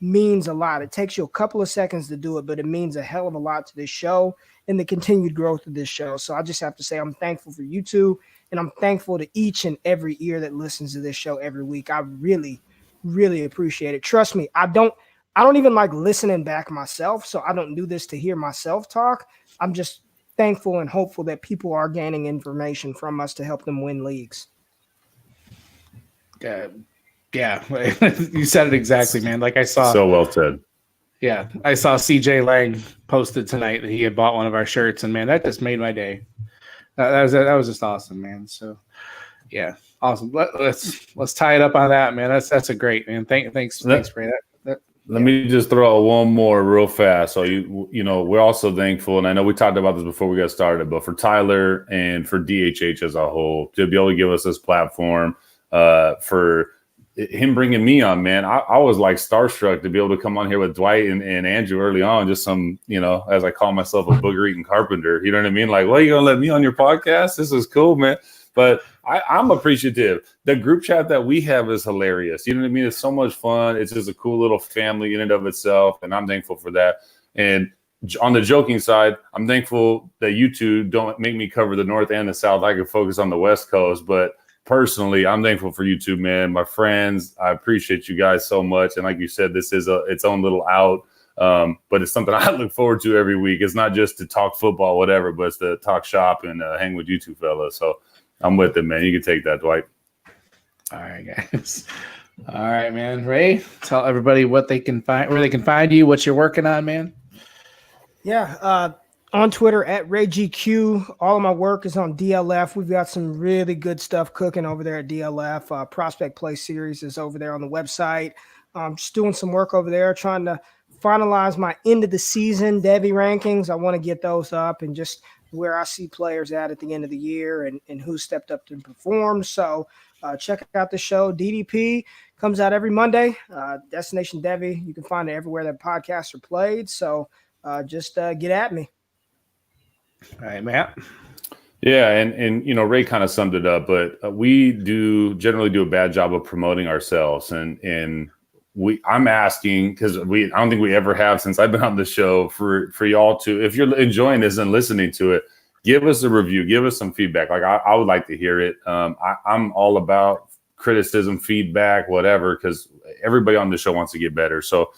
means a lot. It takes you a couple of seconds to do it, but it means a hell of a lot to this show and the continued growth of this show. So I just have to say I'm thankful for you two, and I'm thankful to each and every ear that listens to this show every week. I really, really appreciate it. Trust me, I don't even like listening back myself, so I don't do this to hear myself talk. I'm just thankful and hopeful that people are gaining information from us to help them win leagues. Yeah, you said it exactly, man. Like I saw. So well said. Yeah, I saw CJ Lang posted tonight that he had bought one of our shirts, and man, that just made my day. That was just awesome, man. So, yeah, awesome. Let's tie it up on that, man. That's a great, man. Thanks for that. Let me just throw one more real fast. So we're also thankful, and I know we talked about this before we got started, but for Tyler and for DHH as a whole to be able to give us this platform, for him bringing me on, man, I was like starstruck to be able to come on here with Dwight and Andrew early on, just some, as I call myself, a booger eating carpenter. You know what I mean? Like, well, you gonna let me on your podcast? This is cool, man. But I'm appreciative. The group chat that we have is hilarious. You know what I mean? It's so much fun. It's just a cool little family in and of itself, and I'm thankful for that. And on the joking side, I'm thankful that you two don't make me cover the North and the South. I can focus on the West Coast, but personally, I'm thankful for you two, man. My friends, I appreciate you guys so much. And like you said, this is its own little out, but it's something I look forward to every week. It's not just to talk football, whatever, but it's to talk shop and hang with you two fellas. So I'm with it, man. You can take that, Dwight. All right, guys. All right, man. Ray, tell everybody what they can find, where they can find you, what you're working on, man. Yeah, on Twitter at RayGQ. All of my work is on DLF. We've got some really good stuff cooking over there at DLF. Prospect Play Series is over there on the website. Just doing some work over there, trying to finalize my end of the season Devy rankings. I want to get those up and just where I see players at the end of the year and who stepped up to perform. So check out the show. DDP comes out every Monday. Destination Devy. You can find it everywhere that podcasts are played. So just get at me. All right, Matt. Yeah, and Ray kind of summed it up, but we generally do a bad job of promoting ourselves, and I'm asking because I don't think we ever have since I've been on the show for y'all to, if you're enjoying this and listening to it, give us a review, give us some feedback. Like I would like to hear it. I'm all about criticism, feedback, whatever, because everybody on the show wants to get better. So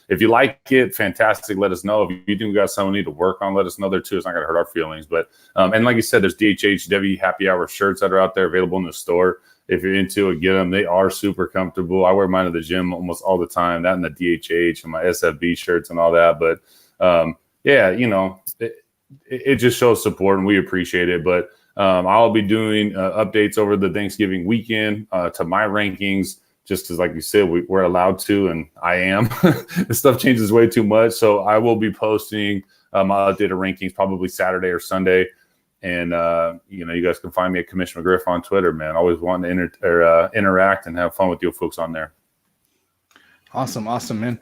if you like it, fantastic. Let us know. If you think we got something we need to work on, let us know there too. It's not going to hurt our feelings. But and like you said, there's DHH Devy Happy Hour shirts that are out there available in the store. If you're into it, get them. They are super comfortable. I wear mine to the gym almost all the time. That and the DHH and my SFB shirts and all that. But it just shows support and we appreciate it. But I'll be doing updates over the Thanksgiving weekend to my rankings. Just because, like you said, we're allowed to, and I am. This stuff changes way too much. So I will be posting my updated rankings probably Saturday or Sunday. And, you guys can find me at Commissioner Griff on Twitter, man. Always wanting to interact and have fun with you folks on there. Awesome, man.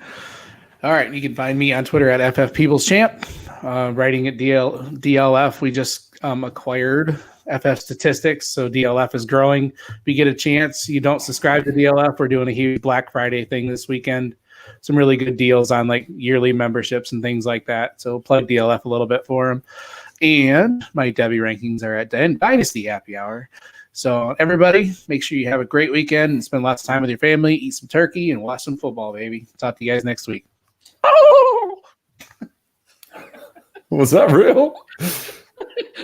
All right, you can find me on Twitter at FFPeoplesChamp, writing at DLF. We just acquired FF Statistics, so DLF is growing. If you get a chance, you don't subscribe to DLF, we're doing a huge Black Friday thing this weekend. Some really good deals on like yearly memberships and things like that. So plug DLF a little bit for them. And my Devy rankings are at Dynasty Happy Hour. So everybody, make sure you have a great weekend and spend lots of time with your family, eat some turkey, and watch some football, baby. Talk to you guys next week. Oh! Was that real?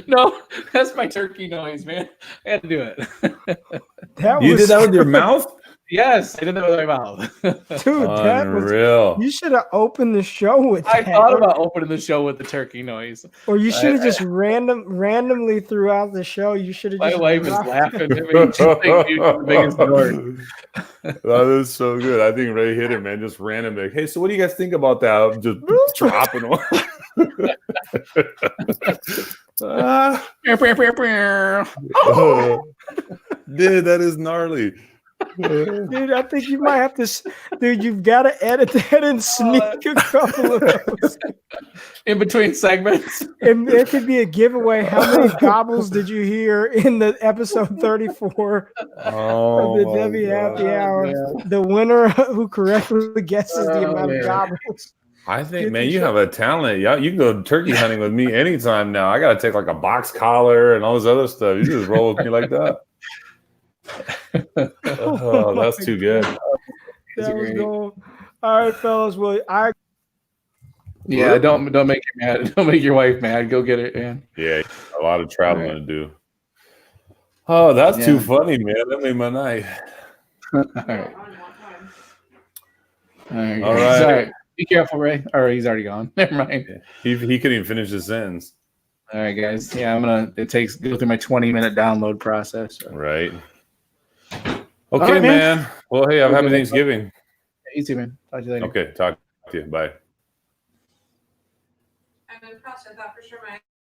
No, that's my turkey noise, man. I had to do it. You did that with your mouth? Yes, I did that with my mouth. Dude, that was. Unreal. You should have opened the show with I that. thought about opening the show with the turkey noise. Or you should have just randomly throughout the show. You should have My just. wife is laughing at me. She thinks you're the biggest dork. That is so good. I think Ray hit it, man. Just random. Like, hey, so what do you guys think about that? I'm just dropping one. Dude, that is gnarly. Dude, I think you might have to. Dude, you've got to edit that and sneak a couple of those. In between segments. And there could be a giveaway. How many gobbles did you hear in the episode 34 of the Devy Happy Hour? man. The winner who correctly guesses the amount of gobbles. I think, man, you have a talent. Yeah, you can go turkey hunting with me anytime now. I got to take like a box collar and all this other stuff. You just roll with me like that. Oh, that's too good. That was gold. All right, fellas. Well, don't make her mad. Don't make your wife mad. Go get it, man. Yeah, a lot of traveling to do. Oh, that's too funny, man. That made my night. All right. All right. Be careful, Ray. Or he's already gone. Never mind. He couldn't even finish his sentence. All right, guys. Yeah, go through my 20-minute download process. So. Right. Okay, right, man. Well, hey, have a happy Thanksgiving. You too, man. Talk to you later. Okay, talk to you. Bye. I'm impressed. I thought for sure my